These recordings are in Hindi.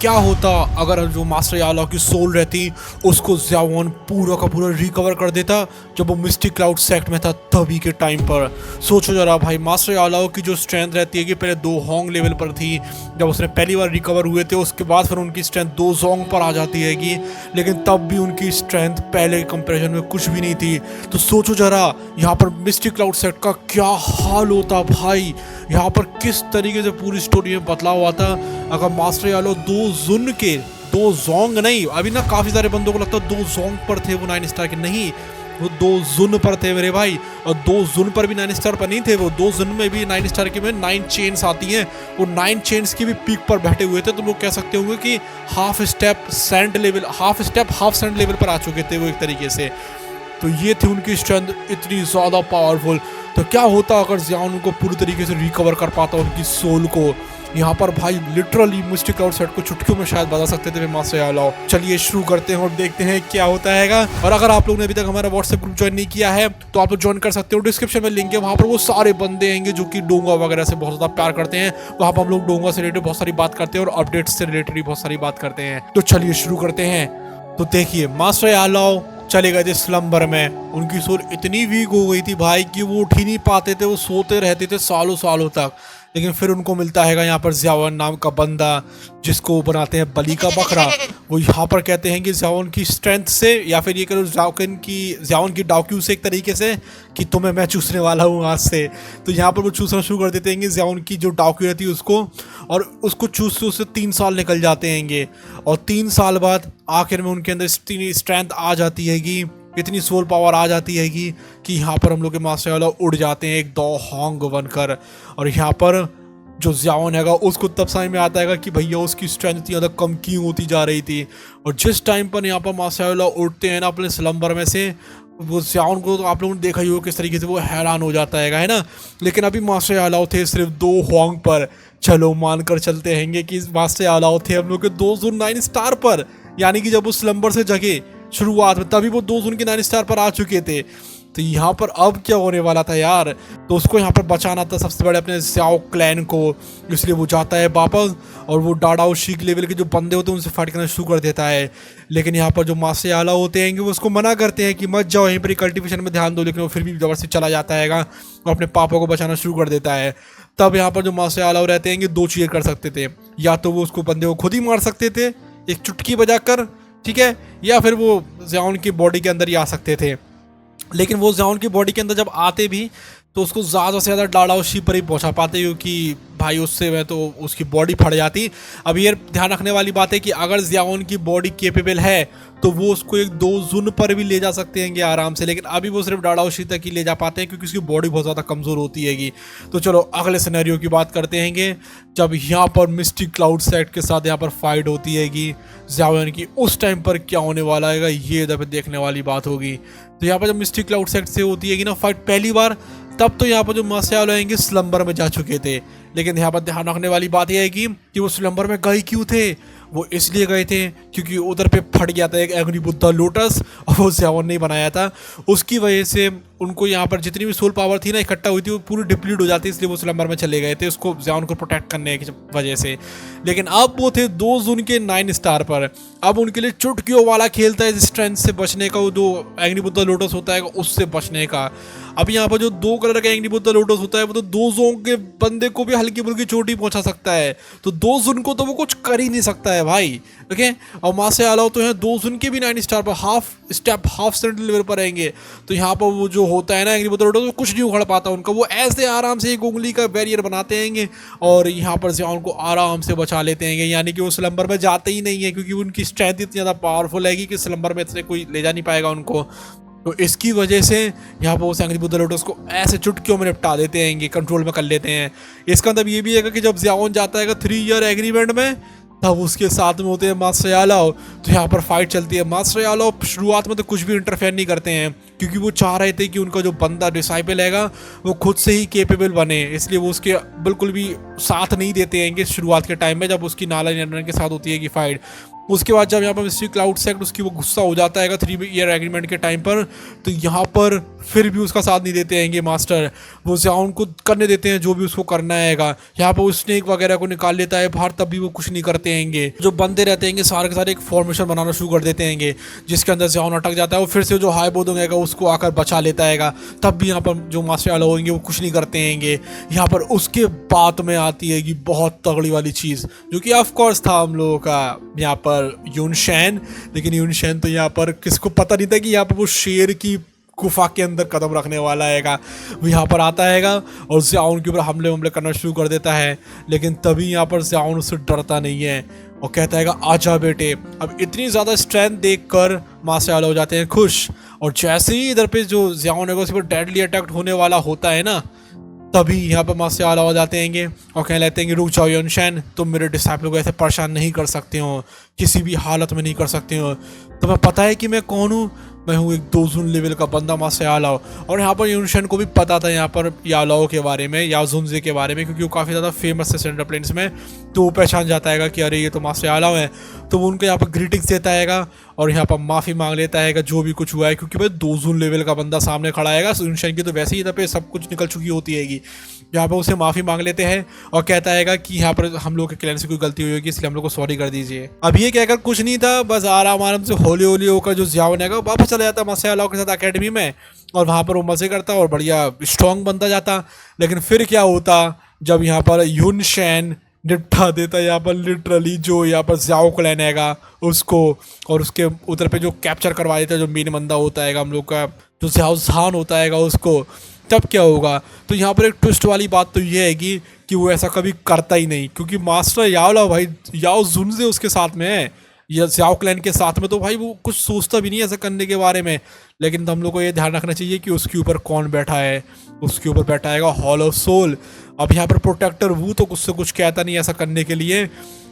क्या होता अगर जो मास्टर यालाओ की सोल रहती उसको ज़ियाओन पूरा का पूरा रिकवर कर देता जब वो मिस्टिक क्लाउड सेक्ट में था तभी के टाइम पर। सोचो जरा भाई, मास्टर यालाओ की जो स्ट्रेंथ रहती है कि पहले 2 होंग लेवल पर थी, जब उसने पहली बार रिकवर हुए थे उसके बाद फिर उनकी स्ट्रेंथ 2 जोंग पर आ जाती हैगी, लेकिन तब भी उनकी स्ट्रेंथ पहले के कंपेरिजन में कुछ भी नहीं थी। तो सोचो जरा यहाँ पर मिस्टिक क्लाउड सेक्ट का क्या हाल होता भाई, यहाँ पर किस तरीके से पूरी स्टोरी में बदलाव हुआ था अगर मास्टर यालाओ 2 जुन के 2 जोंग नहीं, अभी ना काफ़ी सारे बंदों को लगता है 2 जोंग पर थे वो 9 स्टार के, नहीं वो 2 जुन पर थे मेरे भाई। और 2 जुन पर भी 9 स्टार पर नहीं थे वो, 2 जुन में भी 9 स्टार के में 9 चेन्स आती हैं, वो 9 चेन्स की भी पीक पर बैठे हुए थे। तो लोग कह सकते होंगे कि हाफ स्टेप सेंट लेवल पर आ चुके थे वो एक तरीके से। तो ये थी उनकी स्ट्रेंथ इतनी ज़्यादा पावरफुल। तो क्या होता अगर ज़ियाओन उनको पूरी तरीके से रिकवर कर पाता उनकी सोल को। यहाँ पर भाई लिटरली मिस्टिक क्लाउड सेक्ट को चुटकियों में शायद बता सकते थे मास्टर यालाओ। चलिए शुरू करते हैं और देखते हैं क्या होता हैगा। और अगर आप लोग ने अभी तक हमारा व्हाट्सएप ग्रुप ज्वाइन नहीं किया है तो आप लोग ज्वाइन कर सकते हो, डिस्क्रिप्शन में लिंक है, वहाँ पर वो सारे बंदे आएंगे जो कि डोंगा वगैरह से बहुत ज़्यादा प्यार करते हैं। वहाँ पर हम लोग डोंगा से रिलेटेड बहुत सारी बात करते हैं और अपडेट्स से रिलेटेड भी बहुत सारी बात करते हैं। तो चलिए शुरू करते हैं। तो देखिए मास्टर यालाओ चले गए थे स्लम्बर में, उनकी सोल इतनी वीक हो गई थी भाई कि वो उठ ही नहीं पाते थे, वो सोते रहते थे सालों सालों तक। लेकिन फिर उनको मिलता है यहाँ पर ज़ियाओन नाम का बंदा जिसको बनाते हैं बलि का बकरा। वो यहाँ पर कहते हैं कि ज़ियाओन की स्ट्रेंथ से या फिर ये करो ज़ियाओन की डाक्यू से एक तरीके से कि तुम्हें मैं चूसने वाला हूँ आज से। तो यहाँ पर वो चूसना शुरू कर देते हैं ज़ियाओन की जो डाक्यू रहती है उसको, और उसको चूसते उससे 3 साल निकल जाते हैं। और 3 साल बाद आखिर में उनके अंदर इतनी स्ट्रेंथ आ जाती हैगी, इतनी सोल पावर आ जाती है कि यहाँ पर हम लोग के मास्टर यालाओ उड़ जाते हैं एक 2 होंग बनकर। और यहाँ पर जो ज़ियाओन हैगा उसको तब समझ में आता है कि भैया उसकी स्ट्रेंथ इतनी ज़्यादा कम क्यों होती जा रही थी। और जिस टाइम पर यहाँ पर मास्टर यालाओ उड़ते हैं ना अपने स्लम्बर में से, वो ज़ियाओन को तो आप लोगों ने देखा ही हो किस तरीके से वो हैरान हो जाता है ना। लेकिन अभी मास्टर यालाओ थे सिर्फ 2 होंग पर। चलो मानकर चलते हैं कि मास्टर यालाओ थे हम लोग के 2 जुन 9 स्टार पर, यानी कि जब वो स्लम्बर से जगे शुरुआत में तभी वो 2 जुन के 9 स्टार पर आ चुके थे। तो यहाँ पर अब क्या होने वाला था यार, तो उसको यहाँ पर बचाना था सबसे बड़े अपने ज़ियाओ क्लैन को, इसलिए वो जाता है वापस और वो डाडाओ शीक लेवल के जो बंदे होते हैं उनसे फाइट करना शुरू कर देता है। लेकिन यहाँ पर जो मास्टर यालाओ होते हैं वो उसको मना करते हैं कि मत जाओ यहीं पर कल्टिवेशन में ध्यान दो, लेकिन वो फिर भी ज़बरदस्ती चला जाता है और अपने पापा को बचाना शुरू कर देता है। तब यहाँ पर जो मास्टर यालाओ रहते हैं 2 चीज़ें कर सकते थे, या तो वो उसको बंदे को खुद ही मार सकते थे एक चुटकी बजाकर, ठीक है, या फिर वो ज़ियाओन की बॉडी के अंदर ही आ सकते थे। लेकिन वो ज़ियाओन की बॉडी के अंदर जब आते भी तो उसको ज़्यादा से ज़्यादा डाडाओ शी पर ही पहुंचा पाते, क्योंकि भाई उससे वह तो उसकी बॉडी फट जाती। अब ये ध्यान रखने वाली बात है कि अगर ज़ियाओन की बॉडी कैपेबल है तो वो उसको एक 2 जुन पर भी ले जा सकते हैं आराम से, लेकिन अभी वो सिर्फ डाडाओ शी तक ही ले जा पाते हैं क्योंकि उसकी बॉडी बहुत ज़्यादा कमज़ोर होती हैगी। तो चलो अगले सिनेरियो की बात करते हैं जब यहाँ पर मिस्टिक क्लाउड सेक्ट के साथ यहाँ पर फाइट होती हैगी ज़ियाओन की। उस टाइम पर क्या होने वाला है ये इधर पे देखने वाली बात होगी। तो यहाँ पर जब मिस्टिक क्लाउड सेक्ट से होती हैगी ना फाइट पहली बार, तब तो यहाँ पर जो मास्टर यालाओ आएंगे स्लम्बर में जा चुके थे। लेकिन यहाँ पर ध्यान रखने वाली बात यह है कि वो स्लम्बर में गए क्यों थे, वो इसलिए गए थे क्योंकि उधर पे फट गया था एक अग्नि बुद्धा लोटस और वो ज़ियाओन ने बनाया था। उसकी वजह से उनको यहाँ पर जितनी भी सोल पावर थी ना इकट्ठा हुई थी वो पूरी डिप्लीट हो जाती, इसलिए वो स्लम्बर में चले गए थे उसको ज़ियाओन को प्रोटेक्ट करने की वजह से। लेकिन अब वो थे 2 जुन के 9 स्टार पर। अब उनके लिए चुटकियों वाला खेल था इस स्ट्रेंथ से बचने का, वो जो अग्नि बुद्धा लोटस होता है उससे बचने का। अब यहाँ पर जो 2 कलर का अग्नि बुद्धा लोटस होता है वो तो 2 जुन के बंदे को भी हल्की फुल्की चोट ही पहुंचा सकता है, तो 2 जुन को तो वो कुछ कर ही नहीं सकता है भाई। ओके, और मास्टर यालाओ तो है 2 जुन के भी 9 स्टार पर हाफ सेंट लेवल पर रहेंगे। तो यहाँ पर वो जो होता है ना अग्नि बुद्धा लोटस वो कुछ नहीं उखड़ पाता उनका, वो ऐसे आराम से एक उंगली का बैरियर बनाते हैं और यहाँ पर ज़ियाओन को आराम से बचा लेते हैं, यानी कि वो स्लम्बर में जाते ही नहीं है क्योंकि उनकी स्ट्रेंथ इतनी ज़्यादा पावरफुल है कि स्लम्बर में से कोई ले जा नहीं पाएगा उनको। तो इसकी वजह से यहाँ पर वो अग्नि बुद्धा लोटस को ऐसे चुटकियों में निपटा देते हैं, कंट्रोल में कर लेते हैं। इसका मतलब ये भी है कि जब ज़ियाओन जाता है 3 ईयर एग्रीमेंट में तब उसके साथ में होते हैं मास्टर यालाओ। तो यहाँ पर फाइट चलती है। मास्टर यालाओ शुरुआत में तो कुछ भी इंटरफेयर नहीं करते हैं क्योंकि वो चाह रहे थे कि उनका जो बंदा डिसाइपल हैगा वो खुद से ही कैपेबल बने, इसलिए वो उसके बिल्कुल भी साथ नहीं देते हैं शुरुआत के टाइम में जब उसकी नाला के साथ होती है कि फाइट। उसके बाद जब यहाँ पर मिस्ट्री क्लाउड सेक्ट उसकी वो गुस्सा हो जाता है 3 ईयर एग्रीमेंट के टाइम पर, तो यहाँ पर फिर भी उसका साथ नहीं देते हैं मास्टर। वो ज़ियाओन को करने देते हैं जो भी उसको करना है। यहाँ पर वो स्नेक वगैरह को निकाल लेता है बाहर, तब भी वो कुछ नहीं करते हैं। जो बंदे रहते हैं सारे के सारे एक फॉर्मेशन बनाना शुरू कर देते हैं जिसके अंदर ज़ियाओन अटक जाता है। वो फिर से जो हाई बोदोंग है उसको आकर बचा लेता है, तब भी यहाँ पर जो मास्टर आला होंगे वो कुछ नहीं करते हैं। यहाँ पर उसके बाद में आती है बहुत तगड़ी वाली चीज़, जो कि ऑफ कोर्स था हम लोगों का यहाँ पर यूनशैन। लेकिन यूनशैन तो यहाँ पर किसको पता नहीं था कि यहाँ पर वो शेर की गुफा के अंदर कदम रखने वाला है। वो यहाँ पर आता है और ज़ियाओन के ऊपर हमले करना शुरू कर देता है। लेकिन तभी यहाँ पर ज़ियाओन उससे डरता नहीं है और कहता है आजा बेटे। अब इतनी ज़्यादा स्ट्रेंथ देखकर मास्टर आला हो जाते हैं खुश। और जैसे ही इधर पे जो ज़ियाओन है उस पर डेडली अटैक होने वाला होता है ना, तभी यहाँ पर मास्टर आला हो जाते हैं और कहने लगते हैं रुक जाओ यूनशैन, तुम मेरे डिसाइपल को ऐसे परेशान नहीं कर सकते हो, किसी भी हालत में नहीं कर सकते हो। तुम्हें पता है कि मैं कौन हूँ? मैं हूँ एक दोजुन लेवल का बंदा मास्टर यालाओ। और यहाँ पर यूनशैन को भी पता था यहाँ पर यालाओ के बारे में, याजुनजे के बारे में, क्योंकि वो काफ़ी ज़्यादा फेमस है सेंट्रल प्लेन्स में। तो वो पहचान जाता है कि अरे ये तो मास्टर यालाओ है। तो वो उनको यहाँ पर ग्रीटिंग्स देता है और यहाँ पर माफ़ी मांग लेता है जो भी कुछ हुआ है, क्योंकि भाई दोजुन लेवल का बंदा सामने खड़ा है। यूनशैन की तो वैसे ही इधर पे सब कुछ निकल चुकी होती है। यहाँ पर उसे माफ़ी मांग लेते हैं और कहता है कि यहाँ पर हम लोग के क्लैन से कोई गलती हुई होगी, इसलिए हम लोग को सॉरी कर दीजिए। अब ये कहकर कुछ नहीं था, बस आराम से होली होकर जो ज़ियाओन है वापस चला जाता मास्टर यालाओ के साथ अकेडमी में, और वहाँ पर वो मज़े करता और बढ़िया स्ट्रॉन्ग बनता जाता। लेकिन फिर क्या होता जब यहाँ पर यूनशैन निपटा देता यहाँ पर लिटरली जो यहाँ पर ज़ियाओ क्लैन है उसको, और उसके उधर पे जो कैप्चर करवा देता है जो मेन बंदा होता है हम लोग का, जो ज़ियाओ ज़ान होता है उसको। तब क्या होगा? तो यहाँ पर एक ट्विस्ट वाली बात तो ये है कि वो ऐसा कभी करता ही नहीं, क्योंकि मास्टर याओला भाई याओजुनजे उसके साथ में है या ज़ियाओ क्लैन के साथ में, तो भाई वो कुछ सोचता भी नहीं ऐसा करने के बारे में। लेकिन हम लोग को ये ध्यान रखना चाहिए कि उसके ऊपर कौन बैठा है। उसके ऊपर बैठा है हॉल ऑफ सोल। अब यहाँ पर प्रोटेक्टर वो तो उससे कुछ कहता नहीं ऐसा करने के लिए,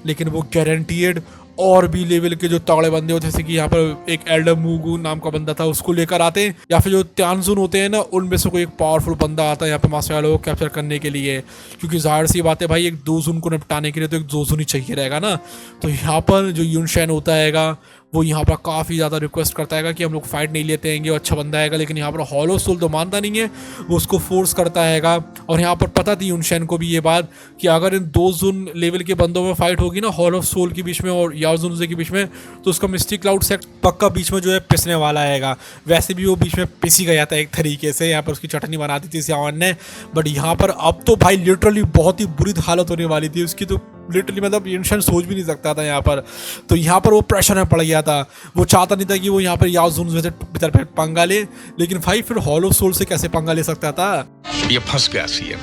लेकिन वो गारंटीड और भी लेवल के जो तगड़े बंदे होते, जैसे कि यहाँ पर एक एल्डर मूगू नाम का बंदा था, उसको लेकर आते हैं, या फिर जो त्यांजुन होते हैं ना, उनमें से कोई एक पावरफुल बंदा आता है यहाँ पे मास्टर यालाओ को कैप्चर करने के लिए। क्योंकि जाहिर सी बात है भाई, एक दोजुन को निपटाने के लिए तो एक दोजुन ही चाहिए रहेगा ना। तो यहाँ पर जो यूनशैन होता है वो यहाँ पर काफ़ी ज़्यादा रिक्वेस्ट करता है कि हम लोग फाइट नहीं लेते हैं, वो अच्छा बंदा है। लेकिन यहाँ पर हॉल ऑफ सोल तो मानता नहीं है, वो उसको फोर्स करता है। और यहाँ पर पता थी यूनशैन को भी ये बात कि अगर इन दोजुन लेवल के बंदों में फाइट होगी ना हॉल ऑफ सोल के बीच में और याओजुनजे के बीच में, तो उसका मिस्टी क्लाउड सेक्ट पक्का बीच में जो है पिसने वाला है। वैसे भी वो बीच में पिसी गया था एक तरीके से, यहाँ पर उसकी चटनी बना दी थी ज़ियाओन ने। बट यहाँ पर अब तो भाई लिटरली बहुत ही बुरी हालत होने वाली थी उसकी, तो लिटरली मतलब यूनशैन सोच भी नहीं सकता था यहाँ पर। तो यहाँ पर वो प्रेशर में पड़ गया था। वो चाहता नहीं था कि वो यहाँ पर याओजुनजे से भीतर पे पंगा ले, लेकिन भाई फिर हॉल ऑफ सोल से कैसे पंगा ले सकता था? ये फंस गया सीएम।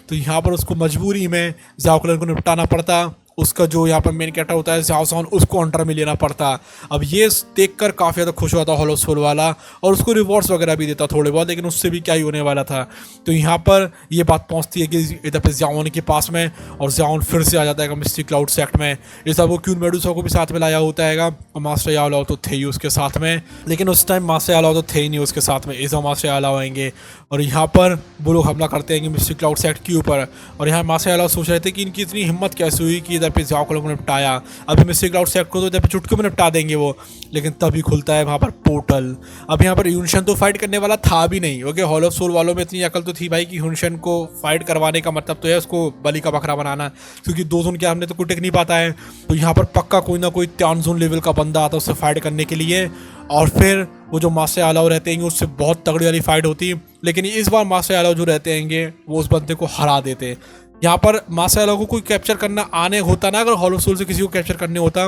तो यहाँ पर उसको मजबूरी में ज़ियाओ क्लैन को निपटाना पड़ता। उसका जो यहाँ पर मेन कैरेक्टर होता है ज़ियाओ ज़ान, उसको अंडर में लेना पड़ता। अब ये देखकर काफ़ी ज़्यादा खुश हुआ था हॉल ऑफ सोल वाला, और उसको रिवॉर्ड्स वगैरह भी देता थोड़े बहुत, लेकिन उससे भी क्या ही होने वाला था। तो यहाँ पर ये बात पहुँचती है कि इधर पे ज़ियाओन के पास में, और ज़ियाओन फिर से आ जाता है मिस्टी क्लाउड सेक्ट में। ये सब वो क्यून मेडुसा को भी साथ में लाया होता है, और मास्टर यालाओ तो थे ही उसके साथ में। लेकिन उस टाइम मास्टर यालाओ तो थे ही नहीं उसके साथ में, इस मास्टर यालाओ आएंगे और यहाँ पर वो लोग हमला करते हैं मिस्टी क्लाउड सेक्ट के ऊपर। और यहाँ मास्टर यालाओ सोच रहे थे कि इनकी इतनी हिम्मत कैसे हुई कि इधर पे ज़ियाओ क्लैन को निपटाया, अभी मिस्टी क्लाउड सेक्ट को तो इधर पे चुटकी में निपटा देंगे वो। लेकिन तभी खुलता है वहाँ पर पोर्टल। अब यहाँ पर यूनशैन तो फाइट करने वाला था भी नहीं, क्योंकि हॉल ऑफ सोल वालों में इतनी अकल तो थी भाई कि यूनशैन को फाइट करवाने का मतलब तो है उसको बलि का बकरा बनाना, क्योंकि दोजुन के हमने तो कुछ टिक नहीं पाता है। तो यहाँ पर पक्का कोई ना कोई त्यांजुन लेवल का बंदा आता है उससे फाइट करने के लिए, और फिर वो जो मास्टर यालाओ रहते हैं उससे बहुत तगड़ी वाली फाइट होती। लेकिन इस बार मास्टर यालाओ जो रहते हैं वो उस बंदे को हरा देते। यहाँ पर मास्टर यालाओ को कोई कैप्चर करना आने होता ना, अगर हॉल ऑफ सोल से किसी को कैप्चर करने होता,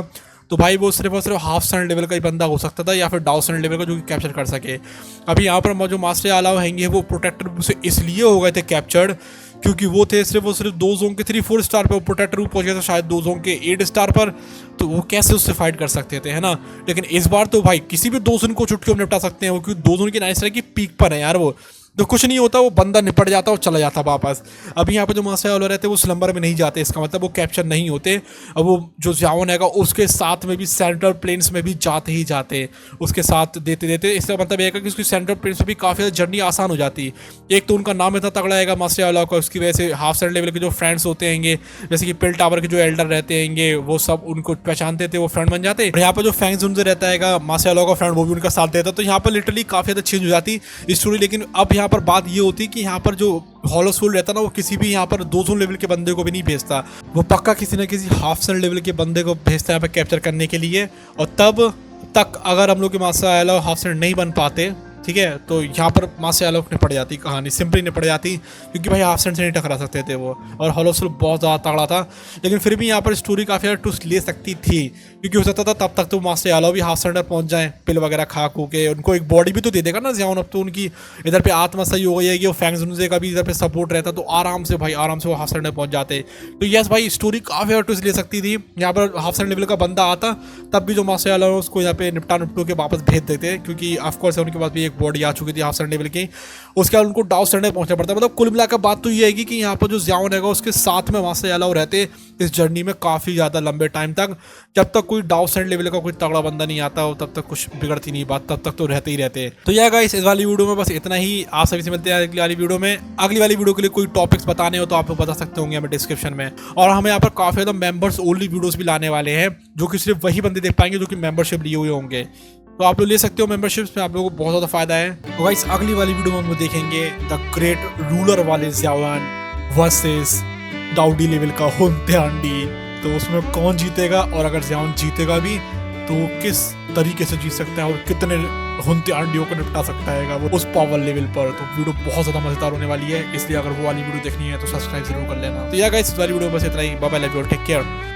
तो भाई वो सिर्फ और सिर्फ हाफ स्टैंडर्ड लेवल का ही बंदा हो सकता था, या फिर डाउ स्टैंडर्ड लेवल का जो कि कैप्चर कर सके। अभी यहाँ पर जो मास्टर यालाओ हैं वो प्रोटेक्टर से इसलिए हो गए थे कैप्चर्ड, क्योंकि वो थे सिर्फ और सिर्फ 2 जोन के 3-4 स्टार पर, प्रोटेक्टर वो पहुंच गया था शायद 2 जोन के 8 स्टार पर, तो वो कैसे उससे फाइट कर सकते थे, है ना। लेकिन इस बार तो भाई किसी भी 2 जोन को चुटकियों में निपटा सकते हैं वो, क्योंकि 2 जोन की नाइस की पीक पर है यार वो। तो कुछ नहीं होता, वो बंदा निपट जाता और चला जाता वापस। अब यहाँ पे जो मास्टर यालो रहते हैं वो स्लम्बर में नहीं जाते, इसका मतलब वो कैप्चर नहीं होते। अब वो जो ज़ियाओन हैगा उसके साथ में भी सेंट्रल प्लेन्स में भी जाते ही जाते, उसके साथ देते देते। इसका मतलब ये है कि उसकी सेंट्रल प्लेन्स में भी काफ़ी ज़्यादा जर्नी आसान हो जाती। एक तो उनका नाम इतना तगड़ा हैगा मास्टर यालो का, उसकी वजह से हाफ सेंट लेवल के जो फ्रेंड्स होते हैं, जैसे कि पिल टावर के जो एल्डर रहते हैं, वो सब उनको पहचानते थे, वो फ्रेंड बन जाते। और यहाँ पर जो फैंग्स उनसे रहता है मास्टर यालो का फ्रेंड, वो भी उनका साथ देता। तो यहाँ पर लिटरली काफ़ी ज़्यादा चेंज हो जाती स्टोरी। लेकिन अब यहाँ पर बात ये होती कि यहाँ पर जो हॉलो सोल रहता ना, वो किसी भी यहाँ पर 200 लेवल के बंदे को भी नहीं भेजता, वो पक्का किसी ना किसी हाफ सेंट लेवल के बंदे को भेजता है यहाँ पर कैप्चर करने के लिए। और तब तक अगर हम लोग के मास्टर यालो हाफ सेंट नहीं बन पाते, ठीक है, तो यहाँ पर मास्टर यालो निपट जाती कहानी, सिंपली निपट जाती, क्योंकि भाई हाफ सेंट से नहीं टकरा सकते थे वो। और हॉलो सोल बहुत ज़्यादा तगड़ा था, लेकिन फिर भी यहाँ पर स्टोरी काफ़ी ज़्यादा ट्विस्ट ले सकती थी, क्योंकि हो सकता था तब तक तो मास्टर यालो भी हाफ सेंटर पहुँच जाए, पिल वगैरह खा खू के। उनको एक बॉडी भी तो दे देगा ना ज़ियाओन। अब तो उनकी इधर पे आत्मा सही हो गई है कि वो फैंग्स उनसे का भी इधर पे सपोर्ट रहता, तो आराम से भाई आराम से वो हाफ सेंटर पहुँच जाते। तो यस भाई, स्टोरी काफ़ी ज़्यादा ट्विस्ट ले सकती थी। यहाँ पर हाफ सेंट लेवल का बंदा आता, तब भी जो मास्टर यालो उसको यहाँ पे निपटू के वापस भेज देते, क्योंकि ऑफकोर्स उनके पास भी एक बॉडी आ चुकी थी हाफ सेंट लेवल की। उसके बाद उनको डाउ सेंटर पहुंचना पड़ता है। मतलब कुल मिलाकर बात तो ये है कि यहाँ पर जो ज़ियाओन हैगा उसके साथ में मास्टर यालो रहते इस जर्नी में काफ़ी ज़्यादा लंबे टाइम तक, जब तक कोई डाउ सेंट लेवल का कोई तगड़ा बंदा नहीं आता हो, तब तक कुछ बिगड़ती नहीं बात, तब तक तो रहते ही रहते। तो यह गाइस, इस वाली वीडियो में बस इतना ही। आप सभी से मिलते हैं अगली वाली वीडियो में। अगली वाली वीडियो के लिए कोई टॉपिक्स बताने हो तो आप लोग बता सकते होंगे हमें डिस्क्रिप्शन में। और हमें यहाँ पर काफ़ी ज़्यादा मेंबर्स ओनली वीडियोस भी लाने वाले हैं, जो कि सिर्फ वही बंदे देख पाएंगे जो कि मेंबरशिप लिए हुए होंगे। तो आप लोग ले सकते हो मेंबरशिप्स में, आप लोगों को बहुत ज़्यादा फायदा है। तो गाइस, अगली वाली वीडियो में हम लोग देखेंगे द ग्रेट रूलर वाले ज़ियाओन वर्सेस डाउडी लेवल का हुनते। तो उसमें कौन जीतेगा, और अगर ज़ियाओन जीतेगा भी तो किस तरीके से जीत सकता है, और कितने हुनते को निपटा सकता है वो उस पावर लेवल पर। तो वीडियो बहुत ज़्यादा मजेदार होने वाली है, इसलिए अगर वो वाली वीडियो देखनी है तो सब्सक्राइब जरूर कर लेना। तो या गाइस, इस वाली वीडियो में बस इतना ही। Bye bye, love you, take care.